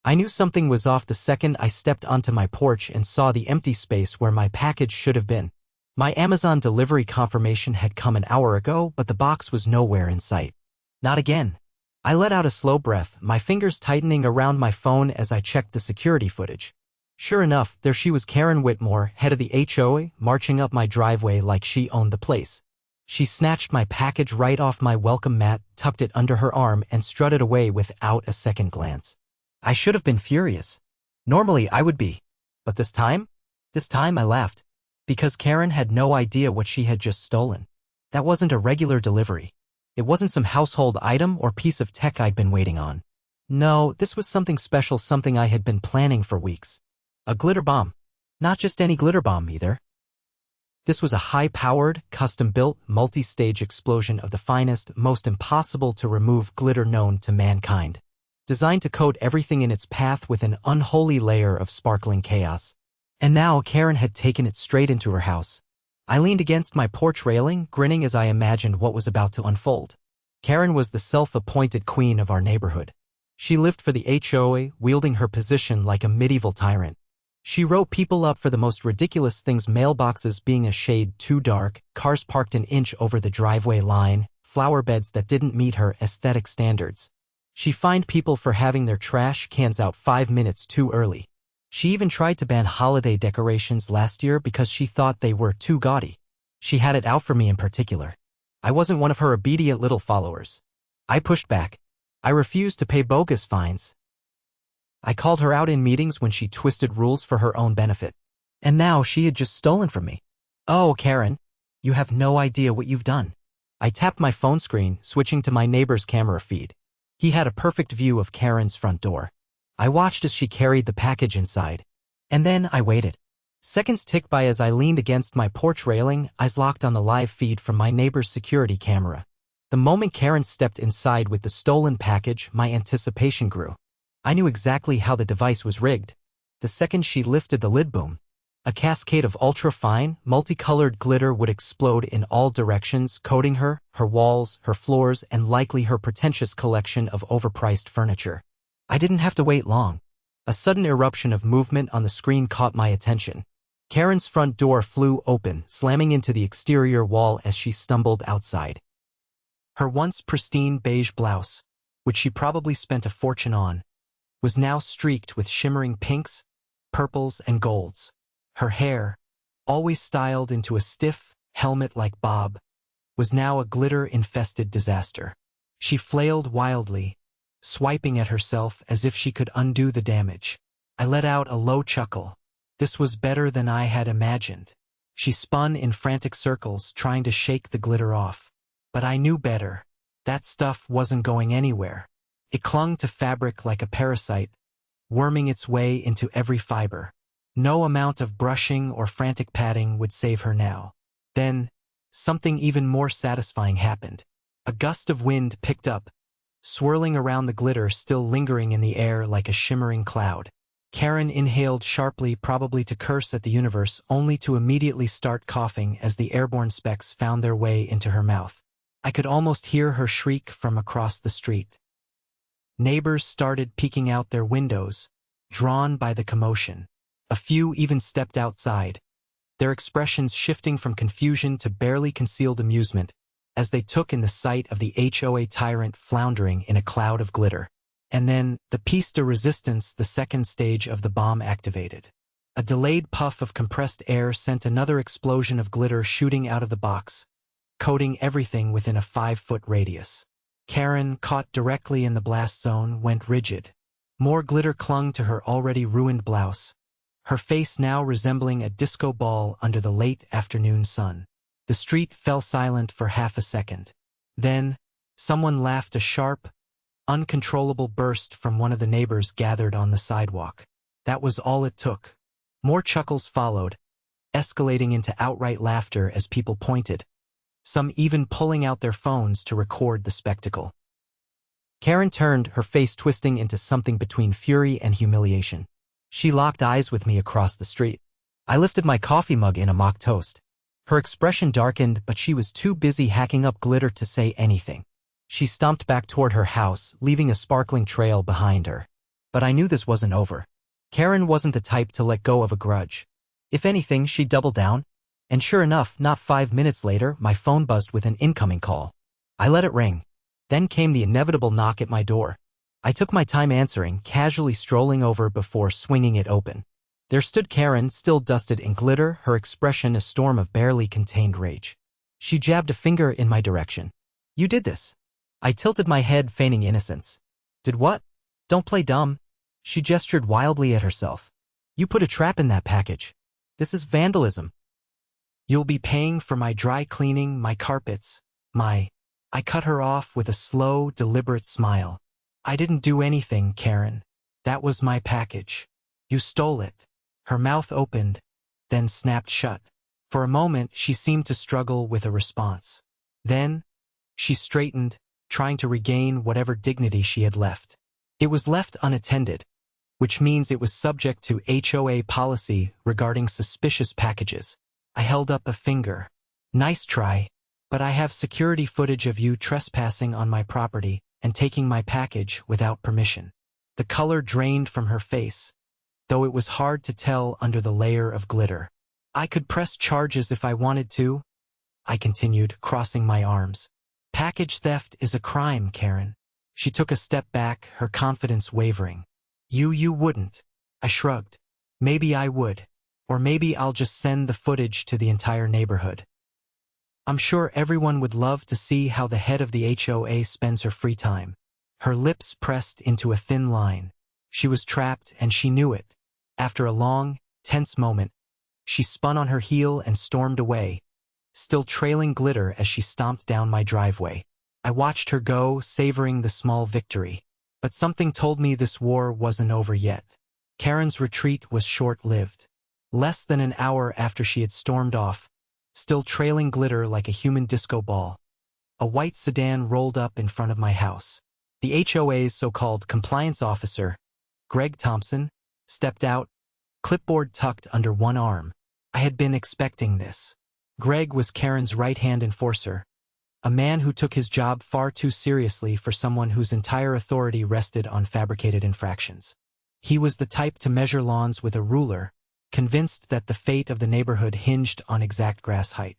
I knew something was off the second I stepped onto my porch and saw the empty space where my package should have been. My Amazon delivery confirmation had come an hour ago, but the box was nowhere in sight. Not again. I let out a slow breath, my fingers tightening around my phone as I checked the security footage. Sure enough, there she was, Karren Whitmore, head of the HOA, marching up my driveway like she owned the place. She snatched my package right off my welcome mat, tucked it under her arm, and strutted away without a second glance. I should have been furious. Normally I would be. But this time I laughed. Because Karren had no idea what she had just stolen. That wasn't a regular delivery. It wasn't some household item or piece of tech I'd been waiting on. No, this was something special, something I had been planning for weeks. A glitter bomb. Not just any glitter bomb either. This was a high-powered, custom-built, multi-stage explosion of the finest, most impossible-to-remove glitter known to mankind. Designed to coat everything in its path with an unholy layer of sparkling chaos. And now Karren had taken it straight into her house. I leaned against my porch railing, grinning as I imagined what was about to unfold. Karren was the self-appointed queen of our neighborhood. She lived for the HOA, wielding her position like a medieval tyrant. She wrote people up for the most ridiculous things: mailboxes being a shade too dark, cars parked an inch over the driveway line, flower beds that didn't meet her aesthetic standards. She fined people for having their trash cans out 5 minutes too early. She even tried to ban holiday decorations last year because she thought they were too gaudy. She had it out for me in particular. I wasn't one of her obedient little followers. I pushed back. I refused to pay bogus fines. I called her out in meetings when she twisted rules for her own benefit. And now she had just stolen from me. Oh, Karren, you have no idea what you've done. I tapped my phone screen, switching to my neighbor's camera feed. He had a perfect view of Karren's front door. I watched as she carried the package inside. And then I waited. Seconds ticked by as I leaned against my porch railing, eyes locked on the live feed from my neighbor's security camera. The moment Karren stepped inside with the stolen package, my anticipation grew. I knew exactly how the device was rigged. The second she lifted the lid, boom. A cascade of ultra-fine, multicolored glitter would explode in all directions, coating her, her walls, her floors, and likely her pretentious collection of overpriced furniture. I didn't have to wait long. A sudden eruption of movement on the screen caught my attention. Karren's front door flew open, slamming into the exterior wall as she stumbled outside. Her once pristine beige blouse, which she probably spent a fortune on, was now streaked with shimmering pinks, purples, and golds. Her hair, always styled into a stiff, helmet-like bob, was now a glitter-infested disaster. She flailed wildly, swiping at herself as if she could undo the damage. I let out a low chuckle. This was better than I had imagined. She spun in frantic circles, trying to shake the glitter off. But I knew better. That stuff wasn't going anywhere. It clung to fabric like a parasite, worming its way into every fiber. No amount of brushing or frantic patting would save her now. Then, something even more satisfying happened. A gust of wind picked up, swirling around the glitter still lingering in the air like a shimmering cloud. Karren inhaled sharply, probably to curse at the universe, only to immediately start coughing as the airborne specks found their way into her mouth. I could almost hear her shriek from across the street. Neighbors started peeking out their windows, drawn by the commotion. A few even stepped outside, their expressions shifting from confusion to barely concealed amusement, as they took in the sight of the HOA tyrant floundering in a cloud of glitter. And then, the piece de resistance, the second stage of the bomb activated. A delayed puff of compressed air sent another explosion of glitter shooting out of the box, coating everything within a 5-foot radius. Karren, caught directly in the blast zone, went rigid. More glitter clung to her already ruined blouse, her face now resembling a disco ball under the late afternoon sun. The street fell silent for half a second. Then, someone laughed, a sharp, uncontrollable burst from one of the neighbors gathered on the sidewalk. That was all it took. More chuckles followed, escalating into outright laughter as people pointed, some even pulling out their phones to record the spectacle. Karren turned, her face twisting into something between fury and humiliation. She locked eyes with me across the street. I lifted my coffee mug in a mock toast. Her expression darkened, but she was too busy hacking up glitter to say anything. She stomped back toward her house, leaving a sparkling trail behind her. But I knew this wasn't over. Karren wasn't the type to let go of a grudge. If anything, she'd double down. And sure enough, not 5 minutes later, my phone buzzed with an incoming call. I let it ring. Then came the inevitable knock at my door. I took my time answering, casually strolling over before swinging it open. There stood Karren, still dusted in glitter, her expression a storm of barely contained rage. She jabbed a finger in my direction. "You did this." I tilted my head, feigning innocence. "Did what?" "Don't play dumb." She gestured wildly at herself. "You put a trap in that package. This is vandalism. You'll be paying for my dry cleaning, my carpets, my—" I cut her off with a slow, deliberate smile. "I didn't do anything, Karren. That was my package. You stole it." Her mouth opened, then snapped shut. For a moment, she seemed to struggle with a response. Then, she straightened, trying to regain whatever dignity she had left. It was left unattended, which means it was subject to HOA policy regarding suspicious packages. I held up a finger. "Nice try, but I have security footage of you trespassing on my property and taking my package without permission." The color drained from her face, though it was hard to tell under the layer of glitter. "I could press charges if I wanted to," I continued, crossing my arms. "Package theft is a crime, Karren." She took a step back, her confidence wavering. You wouldn't." I shrugged. "Maybe I would. Or maybe I'll just send the footage to the entire neighborhood. I'm sure everyone would love to see how the head of the HOA spends her free time." Her lips pressed into a thin line. She was trapped, and she knew it. After a long, tense moment, she spun on her heel and stormed away, still trailing glitter as she stomped down my driveway. I watched her go, savoring the small victory. But something told me this war wasn't over yet. Karren's retreat was short-lived. Less than an hour after she had stormed off, still trailing glitter like a human disco ball, a white sedan rolled up in front of my house. The HOA's so-called compliance officer, Greg Thompson, stepped out, clipboard tucked under one arm. I had been expecting this. Greg was Karren's right-hand enforcer, a man who took his job far too seriously for someone whose entire authority rested on fabricated infractions. He was the type to measure lawns with a ruler, convinced that the fate of the neighborhood hinged on exact grass height.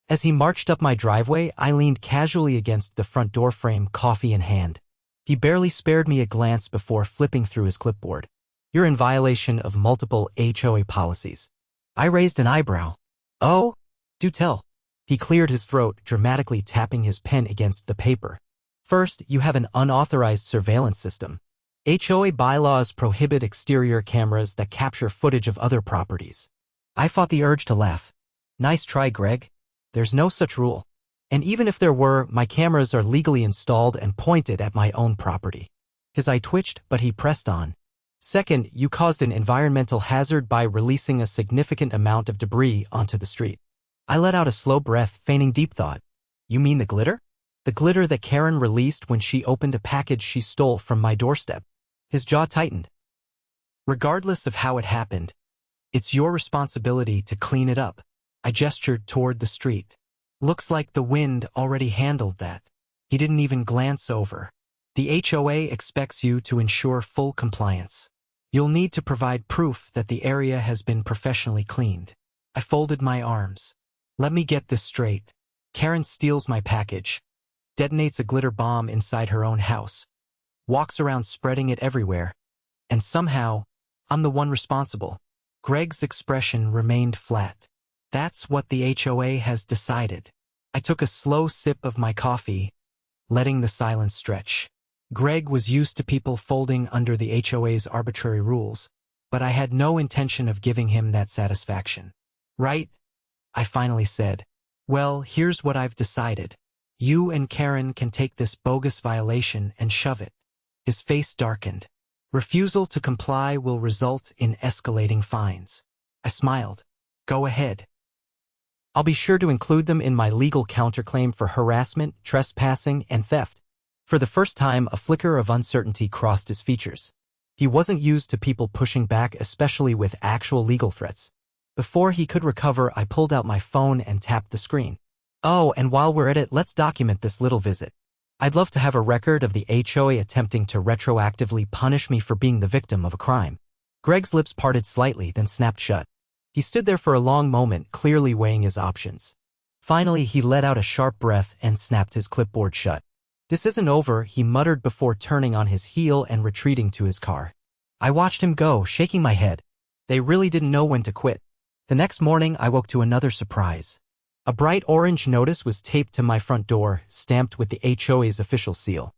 As he marched up my driveway, I leaned casually against the front door frame, coffee in hand. He barely spared me a glance before flipping through his clipboard. "You're in violation of multiple HOA policies." I raised an eyebrow. "Oh? Do tell." He cleared his throat, dramatically tapping his pen against the paper. "First, you have an unauthorized surveillance system. HOA bylaws prohibit exterior cameras that capture footage of other properties." I fought the urge to laugh. "Nice try, Greg. There's no such rule. And even if there were, my cameras are legally installed and pointed at my own property." His eye twitched, but he pressed on. "Second, you caused an environmental hazard by releasing a significant amount of debris onto the street." I let out a slow breath, feigning deep thought. "You mean the glitter?" "The glitter that Karren released when she opened a package she stole from my doorstep." His jaw tightened. "Regardless of how it happened, it's your responsibility to clean it up." I gestured toward the street. "Looks like the wind already handled that." He didn't even glance over. "The HOA expects you to ensure full compliance. You'll need to provide proof that the area has been professionally cleaned." I folded my arms. "Let me get this straight. Karren steals my package, detonates a glitter bomb inside her own house, walks around spreading it everywhere, and somehow, I'm the one responsible." Greg's expression remained flat. "That's what the HOA has decided." I took a slow sip of my coffee, letting the silence stretch. Greg was used to people folding under the HOA's arbitrary rules, but I had no intention of giving him that satisfaction. "Right," I finally said. "Well, here's what I've decided. You and Karren can take this bogus violation and shove it." His face darkened. "Refusal to comply will result in escalating fines." I smiled. "Go ahead. I'll be sure to include them in my legal counterclaim for harassment, trespassing, and theft." For the first time, a flicker of uncertainty crossed his features. He wasn't used to people pushing back, especially with actual legal threats. Before he could recover, I pulled out my phone and tapped the screen. "Oh, and while we're at it, let's document this little visit." I'd love to have a record of the HOA attempting to retroactively punish me for being the victim of a crime. Greg's lips parted slightly, then snapped shut. He stood there for a long moment, clearly weighing his options. Finally, he let out a sharp breath and snapped his clipboard shut. "This isn't over," he muttered before turning on his heel and retreating to his car. I watched him go, shaking my head. They really didn't know when to quit. The next morning, I woke to another surprise. A bright orange notice was taped to my front door, stamped with the HOA's official seal.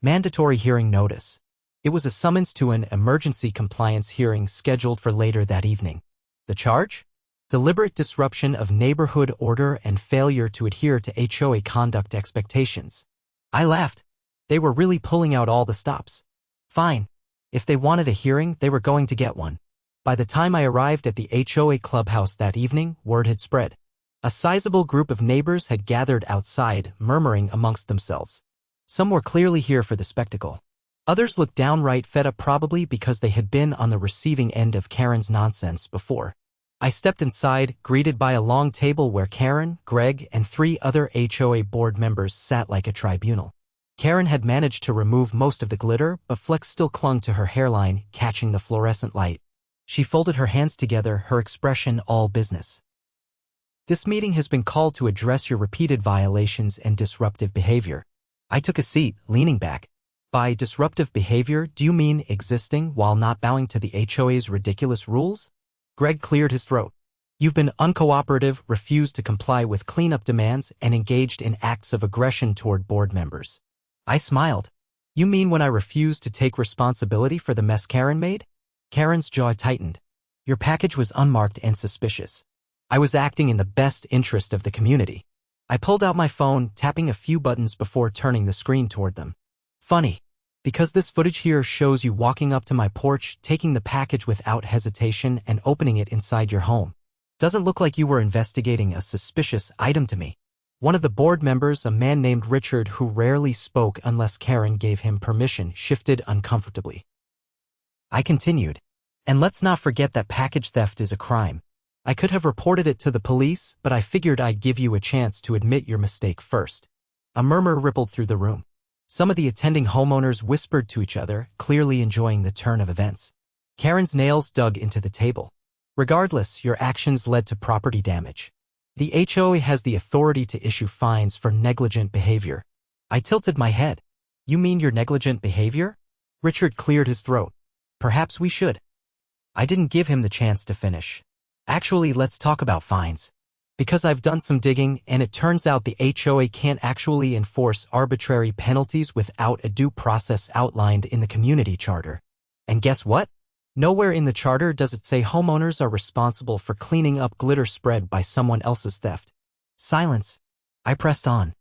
Mandatory hearing notice. It was a summons to an emergency compliance hearing scheduled for later that evening. The charge? Deliberate disruption of neighborhood order and failure to adhere to HOA conduct expectations. I laughed. They were really pulling out all the stops. Fine. If they wanted a hearing, they were going to get one. By the time I arrived at the HOA clubhouse that evening, word had spread. A sizable group of neighbors had gathered outside, murmuring amongst themselves. Some were clearly here for the spectacle. Others looked downright fed up, probably because they had been on the receiving end of Karren's nonsense before. I stepped inside, greeted by a long table where Karren, Greg, and 3 other HOA board members sat like a tribunal. Karren had managed to remove most of the glitter, but flecks still clung to her hairline, catching the fluorescent light. She folded her hands together, her expression all business. "This meeting has been called to address your repeated violations and disruptive behavior." I took a seat, leaning back. "By disruptive behavior, do you mean existing while not bowing to the HOA's ridiculous rules?" Greg cleared his throat. "You've been uncooperative, refused to comply with cleanup demands, and engaged in acts of aggression toward board members." I smiled. "You mean when I refused to take responsibility for the mess Karren made?" Karren's jaw tightened. "Your package was unmarked and suspicious. I was acting in the best interest of the community." I pulled out my phone, tapping a few buttons before turning the screen toward them. "Funny. Because this footage here shows you walking up to my porch, taking the package without hesitation, and opening it inside your home. Doesn't look like you were investigating a suspicious item to me." One of the board members, a man named Richard who rarely spoke unless Karren gave him permission, shifted uncomfortably. I continued. "And let's not forget that package theft is a crime. I could have reported it to the police, but I figured I'd give you a chance to admit your mistake first." A murmur rippled through the room. Some of the attending homeowners whispered to each other, clearly enjoying the turn of events. Karren's nails dug into the table. "Regardless, your actions led to property damage. The HOA has the authority to issue fines for negligent behavior." I tilted my head. "You mean your negligent behavior?" Richard cleared his throat. "Perhaps we should." I didn't give him the chance to finish. "Actually, let's talk about fines. Because I've done some digging, and it turns out the HOA can't actually enforce arbitrary penalties without a due process outlined in the community charter. And guess what? Nowhere in the charter does it say homeowners are responsible for cleaning up glitter spread by someone else's theft." Silence. I pressed on.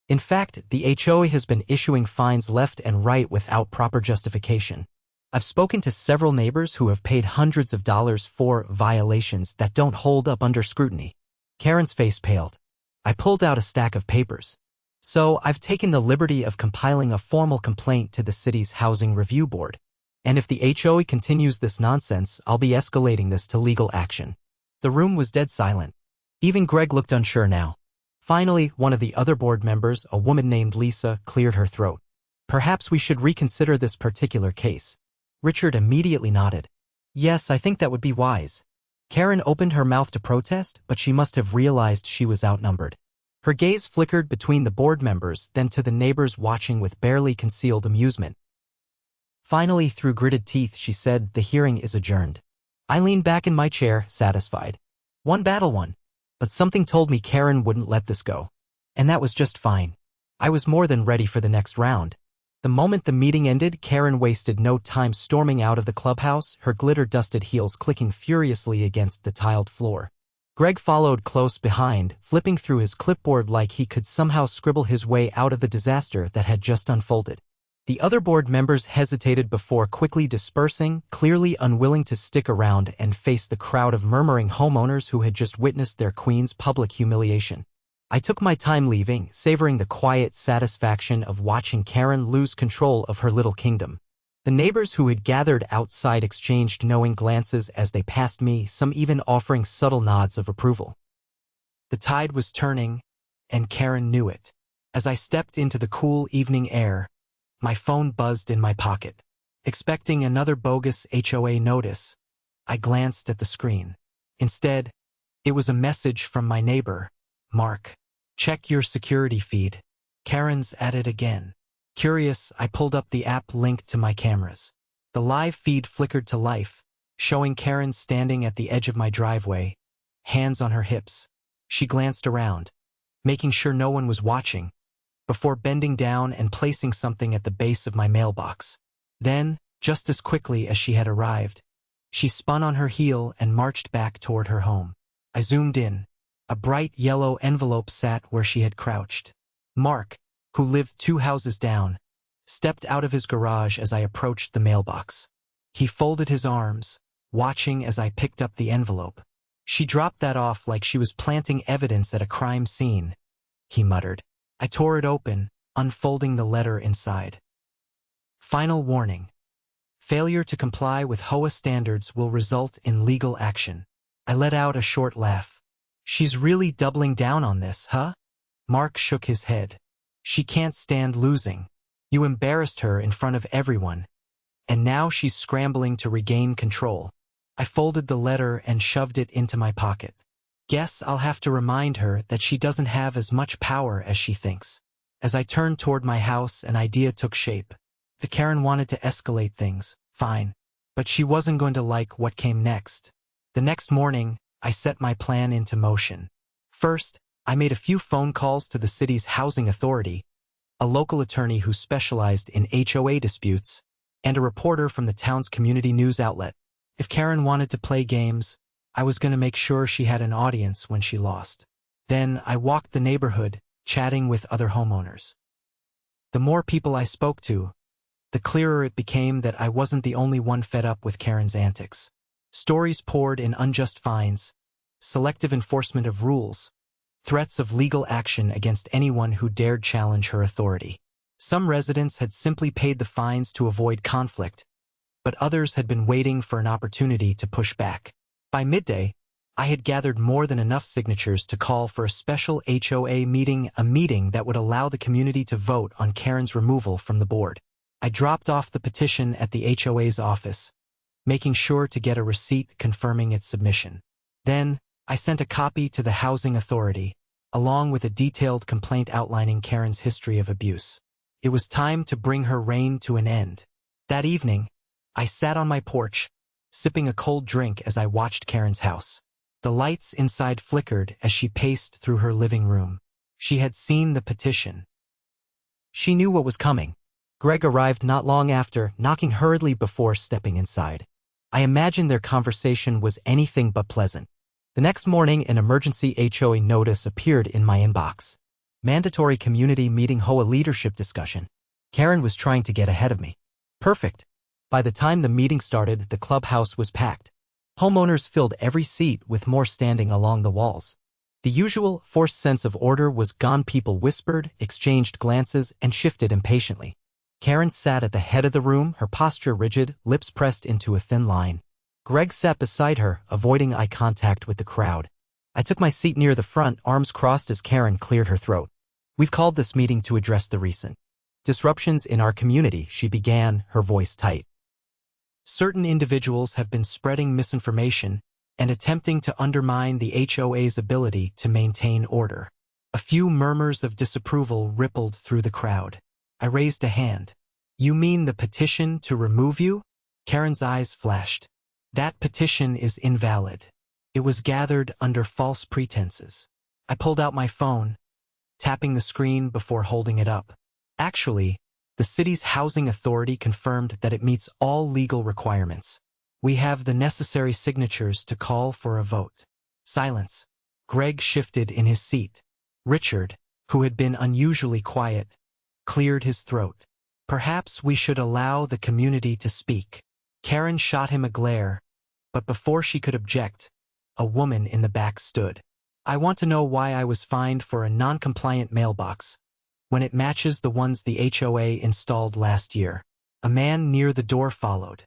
"In fact, the HOA has been issuing fines left and right without proper justification. I've spoken to several neighbors who have paid hundreds of dollars for violations that don't hold up under scrutiny." Karren's face paled. I pulled out a stack of papers. "So I've taken the liberty of compiling a formal complaint to the city's Housing Review Board. And if the HOA continues this nonsense, I'll be escalating this to legal action." The room was dead silent. Even Greg looked unsure now. Finally, one of the other board members, a woman named Lisa, cleared her throat. "Perhaps we should reconsider this particular case." Richard immediately nodded. "Yes, I think that would be wise." Karren opened her mouth to protest, but she must have realized she was outnumbered. Her gaze flickered between the board members, then to the neighbors watching with barely concealed amusement. Finally, through gritted teeth, she said, "The hearing is adjourned." I leaned back in my chair, satisfied. One battle won. But something told me Karren wouldn't let this go. And that was just fine. I was more than ready for the next round. The moment the meeting ended, Karren wasted no time storming out of the clubhouse, her glitter-dusted heels clicking furiously against the tiled floor. Greg followed close behind, flipping through his clipboard like he could somehow scribble his way out of the disaster that had just unfolded. The other board members hesitated before quickly dispersing, clearly unwilling to stick around and face the crowd of murmuring homeowners who had just witnessed their queen's public humiliation. I took my time leaving, savoring the quiet satisfaction of watching Karren lose control of her little kingdom. The neighbors who had gathered outside exchanged knowing glances as they passed me, some even offering subtle nods of approval. The tide was turning, and Karren knew it. As I stepped into the cool evening air, my phone buzzed in my pocket. Expecting another bogus HOA notice, I glanced at the screen. Instead, it was a message from my neighbor, Mark. Check your security feed. Karren's at it again. Curious, I pulled up the app linked to my cameras. The live feed flickered to life, showing Karren standing at the edge of my driveway, hands on her hips. She glanced around, making sure no one was watching, before bending down and placing something at the base of my mailbox. Then, just as quickly as she had arrived, she spun on her heel and marched back toward her home. I zoomed in. A bright yellow envelope sat where she had crouched. Mark, who lived 2 houses down, stepped out of his garage as I approached the mailbox. He folded his arms, watching as I picked up the envelope. She dropped that off like she was planting evidence at a crime scene, he muttered. I tore it open, unfolding the letter inside. Final warning. Failure to comply with HOA standards will result in legal action. I let out a short laugh. She's really doubling down on this, huh? Mark shook his head. She can't stand losing. You embarrassed her in front of everyone, and now she's scrambling to regain control. I folded the letter and shoved it into my pocket. Guess I'll have to remind her that she doesn't have as much power as she thinks. As I turned toward my house, an idea took shape. If Karren wanted to escalate things, fine. But she wasn't going to like what came next. The next morning, I set my plan into motion. First, I made a few phone calls to the city's housing authority, a local attorney who specialized in HOA disputes, and a reporter from the town's community news outlet. If Karren wanted to play games, I was going to make sure she had an audience when she lost. Then I walked the neighborhood, chatting with other homeowners. The more people I spoke to, the clearer it became that I wasn't the only one fed up with Karren's antics. Stories poured in: unjust fines, selective enforcement of rules, threats of legal action against anyone who dared challenge her authority. Some residents had simply paid the fines to avoid conflict, but others had been waiting for an opportunity to push back. By midday, I had gathered more than enough signatures to call for a special HOA meeting, a meeting that would allow the community to vote on Karren's removal from the board. I dropped off the petition at the HOA's office, making sure to get a receipt confirming its submission. Then, I sent a copy to the housing authority, along with a detailed complaint outlining Karren's history of abuse. It was time to bring her reign to an end. That evening, I sat on my porch, sipping a cold drink as I watched Karren's house. The lights inside flickered as she paced through her living room. She had seen the petition. She knew what was coming. Greg arrived not long after, knocking hurriedly before stepping inside. I imagined their conversation was anything but pleasant. The next morning, an emergency HOA notice appeared in my inbox. Mandatory community meeting HOA leadership discussion. Karren was trying to get ahead of me. Perfect. By the time the meeting started, the clubhouse was packed. Homeowners filled every seat with more standing along the walls. The usual forced sense of order was gone. People whispered, exchanged glances, and shifted impatiently. Karren sat at the head of the room, her posture rigid, lips pressed into a thin line. Greg sat beside her, avoiding eye contact with the crowd. I took my seat near the front, arms crossed as Karren cleared her throat. We've called this meeting to address the recent disruptions in our community, she began, her voice tight. Certain individuals have been spreading misinformation and attempting to undermine the HOA's ability to maintain order. A few murmurs of disapproval rippled through the crowd. I raised a hand. You mean the petition to remove you? Karren's eyes flashed. That petition is invalid. It was gathered under false pretenses. I pulled out my phone, tapping the screen before holding it up. Actually, the city's housing authority confirmed that it meets all legal requirements. We have the necessary signatures to call for a vote. Silence. Greg shifted in his seat. Richard, who had been unusually quiet, cleared his throat. Perhaps we should allow the community to speak. Karren shot him a glare, but before she could object, a woman in the back stood. I want to know why I was fined for a non-compliant mailbox, when it matches the ones the HOA installed last year. A man near the door followed.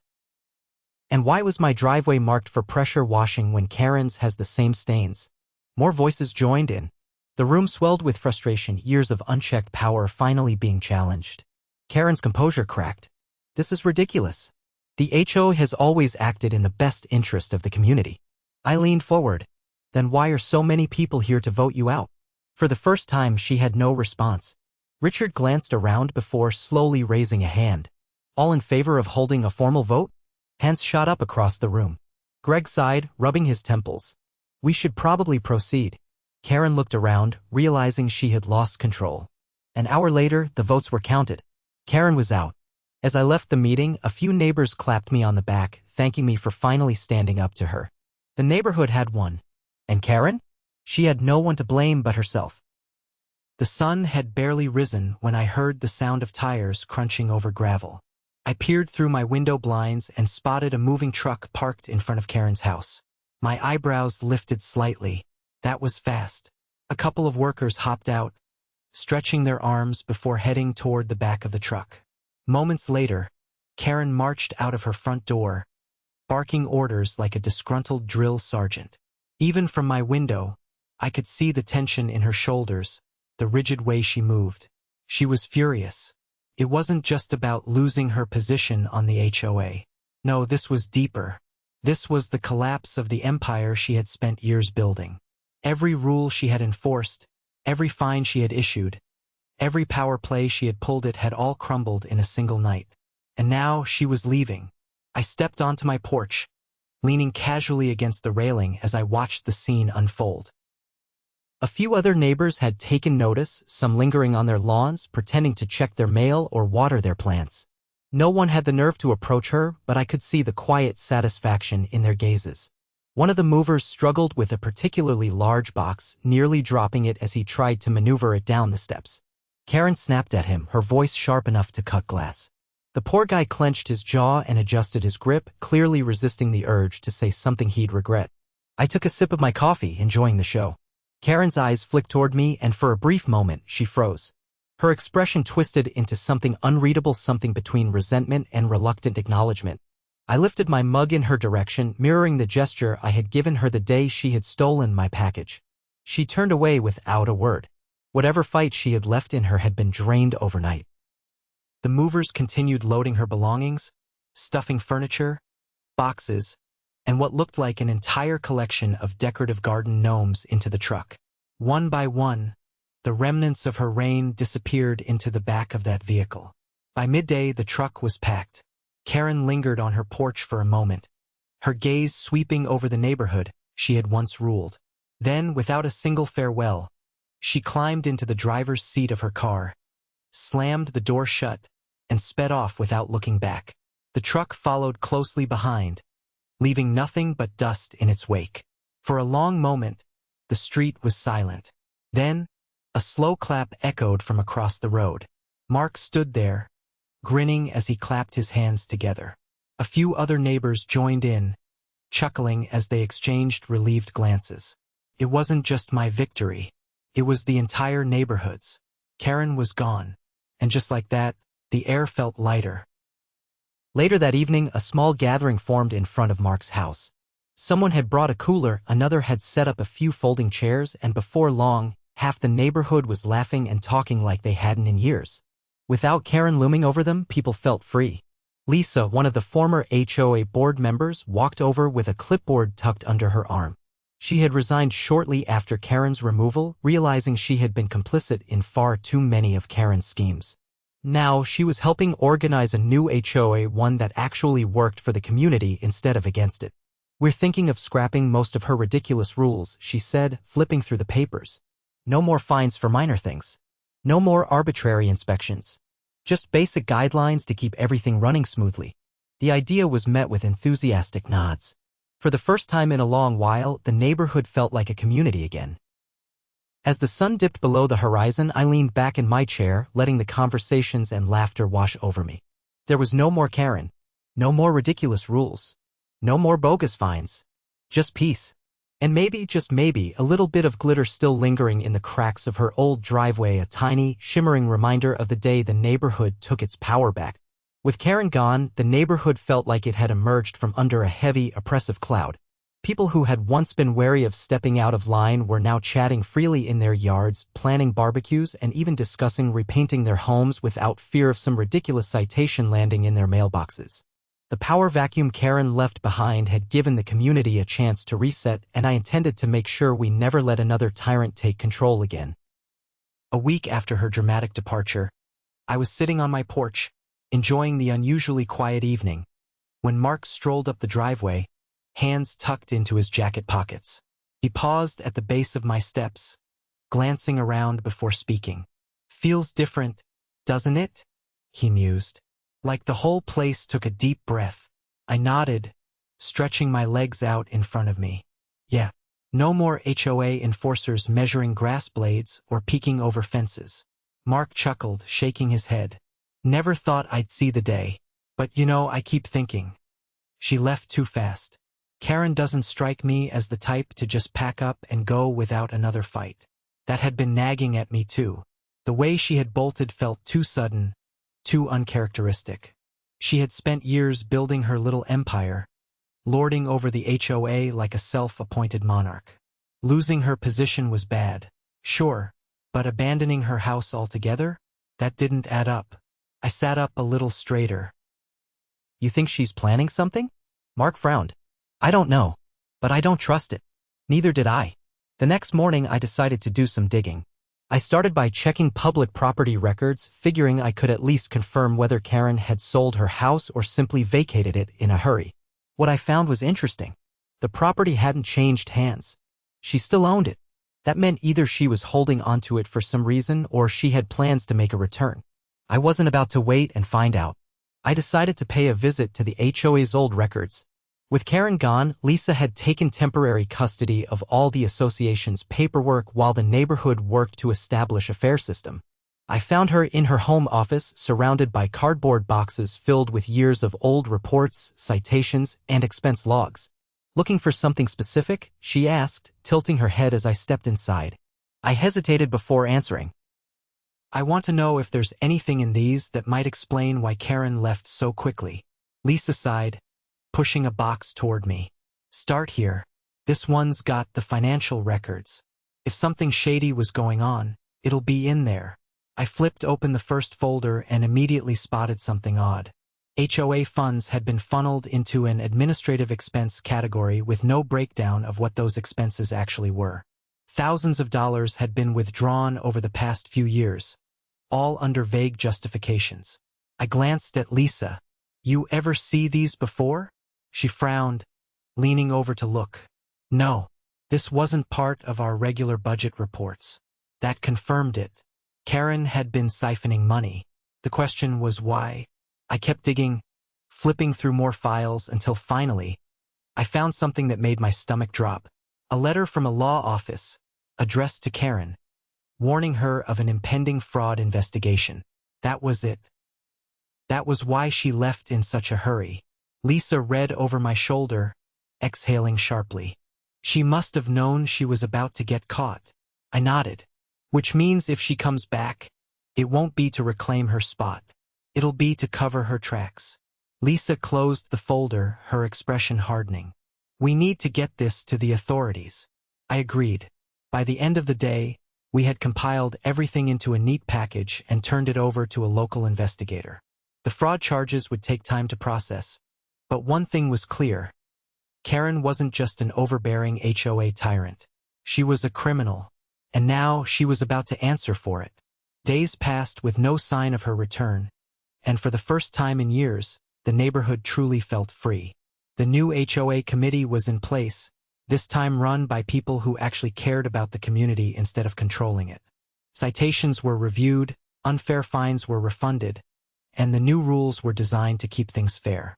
And why was my driveway marked for pressure washing when Karren's has the same stains? More voices joined in. The room swelled with frustration, years of unchecked power finally being challenged. Karren's composure cracked. This is ridiculous. The HOA has always acted in the best interest of the community. I leaned forward. Then why are so many people here to vote you out? For the first time, she had no response. Richard glanced around before slowly raising a hand. All in favor of holding a formal vote? Hands shot up across the room. Greg sighed, rubbing his temples. We should probably proceed. Karren looked around, realizing she had lost control. An hour later, the votes were counted. Karren was out. As I left the meeting, a few neighbors clapped me on the back, thanking me for finally standing up to her. The neighborhood had won. And Karren? She had no one to blame but herself. The sun had barely risen when I heard the sound of tires crunching over gravel. I peered through my window blinds and spotted a moving truck parked in front of Karren's house. My eyebrows lifted slightly. That was fast. A couple of workers hopped out, stretching their arms before heading toward the back of the truck. Moments later, Karren marched out of her front door, barking orders like a disgruntled drill sergeant. Even from my window, I could see the tension in her shoulders, the rigid way she moved. She was furious. It wasn't just about losing her position on the HOA. No, this was deeper. This was the collapse of the empire she had spent years building. Every rule she had enforced, every fine she had issued, every power play she had pulled, it had all crumbled in a single night. And now she was leaving. I stepped onto my porch, leaning casually against the railing as I watched the scene unfold. A few other neighbors had taken notice, some lingering on their lawns, pretending to check their mail or water their plants. No one had the nerve to approach her, but I could see the quiet satisfaction in their gazes. One of the movers struggled with a particularly large box, nearly dropping it as he tried to maneuver it down the steps. Karren snapped at him, her voice sharp enough to cut glass. The poor guy clenched his jaw and adjusted his grip, clearly resisting the urge to say something he'd regret. I took a sip of my coffee, enjoying the show. Karren's eyes flicked toward me, and for a brief moment, she froze. Her expression twisted into something unreadable, something between resentment and reluctant acknowledgement. I lifted my mug in her direction, mirroring the gesture I had given her the day she had stolen my package. She turned away without a word. Whatever fight she had left in her had been drained overnight. The movers continued loading her belongings, stuffing furniture, boxes, and what looked like an entire collection of decorative garden gnomes into the truck. One by one, the remnants of her reign disappeared into the back of that vehicle. By midday, the truck was packed. Karren lingered on her porch for a moment, her gaze sweeping over the neighborhood she had once ruled. Then, without a single farewell, she climbed into the driver's seat of her car, slammed the door shut, and sped off without looking back. The truck followed closely behind, leaving nothing but dust in its wake. For a long moment, the street was silent. Then, a slow clap echoed from across the road. Mark stood there, grinning as he clapped his hands together. A few other neighbors joined in, chuckling as they exchanged relieved glances. It wasn't just my victory. It was the entire neighborhood's. Karren was gone, and just like that, the air felt lighter. Later that evening, a small gathering formed in front of Mark's house. Someone had brought a cooler, another had set up a few folding chairs, and before long, half the neighborhood was laughing and talking like they hadn't in years. Without Karren looming over them, people felt free. Lisa, one of the former HOA board members, walked over with a clipboard tucked under her arm. She had resigned shortly after Karren's removal, realizing she had been complicit in far too many of Karren's schemes. Now, she was helping organize a new HOA, one that actually worked for the community instead of against it. We're thinking of scrapping most of her ridiculous rules, she said, flipping through the papers. No more fines for minor things. No more arbitrary inspections. Just basic guidelines to keep everything running smoothly. The idea was met with enthusiastic nods. For the first time in a long while, the neighborhood felt like a community again. As the sun dipped below the horizon, I leaned back in my chair, letting the conversations and laughter wash over me. There was no more Karren. No more ridiculous rules. No more bogus fines. Just peace. And maybe, just maybe, a little bit of glitter still lingering in the cracks of her old driveway, a tiny, shimmering reminder of the day the neighborhood took its power back. With Karren gone, the neighborhood felt like it had emerged from under a heavy, oppressive cloud. People who had once been wary of stepping out of line were now chatting freely in their yards, planning barbecues, and even discussing repainting their homes without fear of some ridiculous citation landing in their mailboxes. The power vacuum Karren left behind had given the community a chance to reset, and I intended to make sure we never let another tyrant take control again. A week after her dramatic departure, I was sitting on my porch, enjoying the unusually quiet evening, when Mark strolled up the driveway, hands tucked into his jacket pockets. He paused at the base of my steps, glancing around before speaking. "Feels different, doesn't it?" he mused. Like the whole place took a deep breath. I nodded, stretching my legs out in front of me. "Yeah, no more HOA enforcers measuring grass blades or peeking over fences." Mark chuckled, shaking his head. "Never thought I'd see the day. But I keep thinking. She left too fast. Karren doesn't strike me as the type to just pack up and go without another fight." That had been nagging at me too. The way she had bolted felt too sudden, too uncharacteristic. She had spent years building her little empire, lording over the HOA like a self-appointed monarch. Losing her position was bad, sure, but abandoning her house altogether? That didn't add up. I sat up a little straighter. "You think she's planning something?" Mark frowned. "I don't know, but I don't trust it." Neither did I. The next morning I decided to do some digging. I started by checking public property records, figuring I could at least confirm whether Karren had sold her house or simply vacated it in a hurry. What I found was interesting. The property hadn't changed hands. She still owned it. That meant either she was holding onto it for some reason or she had plans to make a return. I wasn't about to wait and find out. I decided to pay a visit to the HOA's old records. With Karren gone, Lisa had taken temporary custody of all the association's paperwork while the neighborhood worked to establish a fair system. I found her in her home office, surrounded by cardboard boxes filled with years of old reports, citations, and expense logs. "Looking for something specific?" she asked, tilting her head as I stepped inside. I hesitated before answering. "I want to know if there's anything in these that might explain why Karren left so quickly." Lisa sighed, pushing a box toward me. "Start here. This one's got the financial records. If something shady was going on, it'll be in there." I flipped open the first folder and immediately spotted something odd. HOA funds had been funneled into an administrative expense category with no breakdown of what those expenses actually were. Thousands of dollars had been withdrawn over the past few years, all under vague justifications. I glanced at Lisa. "You ever see these before?" She frowned, leaning over to look. "No, this wasn't part of our regular budget reports." That confirmed it. Karren had been siphoning money. The question was why. I kept digging, flipping through more files until finally, I found something that made my stomach drop. A letter from a law office, addressed to Karren, warning her of an impending fraud investigation. That was it. That was why she left in such a hurry. Lisa read over my shoulder, exhaling sharply. She must have known she was about to get caught. I nodded. "Which means if she comes back, it won't be to reclaim her spot. It'll be to cover her tracks." Lisa closed the folder, her expression hardening. "We need to get this to the authorities." I agreed. By the end of the day, we had compiled everything into a neat package and turned it over to a local investigator. The fraud charges would take time to process, but one thing was clear. Karren wasn't just an overbearing HOA tyrant. She was a criminal, and now she was about to answer for it. Days passed with no sign of her return, and for the first time in years, the neighborhood truly felt free. The new HOA committee was in place, this time run by people who actually cared about the community instead of controlling it. Citations were reviewed, unfair fines were refunded, and the new rules were designed to keep things fair.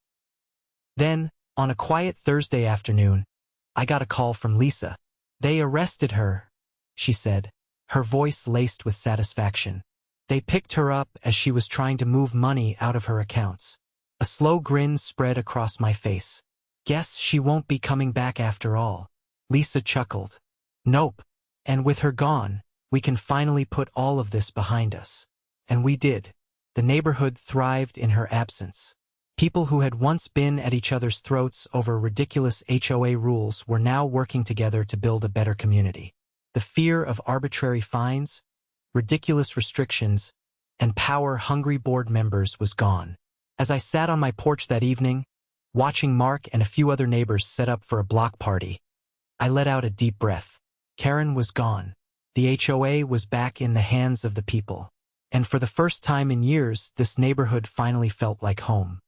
Then, on a quiet Thursday afternoon, I got a call from Lisa. "They arrested her," she said, her voice laced with satisfaction. "They picked her up as she was trying to move money out of her accounts." A slow grin spread across my face. "Guess she won't be coming back after all." Lisa chuckled. "Nope. And with her gone, we can finally put all of this behind us." And we did. The neighborhood thrived in her absence. People who had once been at each other's throats over ridiculous HOA rules were now working together to build a better community. The fear of arbitrary fines, ridiculous restrictions, and power-hungry board members was gone. As I sat on my porch that evening, watching Mark and a few other neighbors set up for a block party, I let out a deep breath. Karren was gone. The HOA was back in the hands of the people. And for the first time in years, this neighborhood finally felt like home.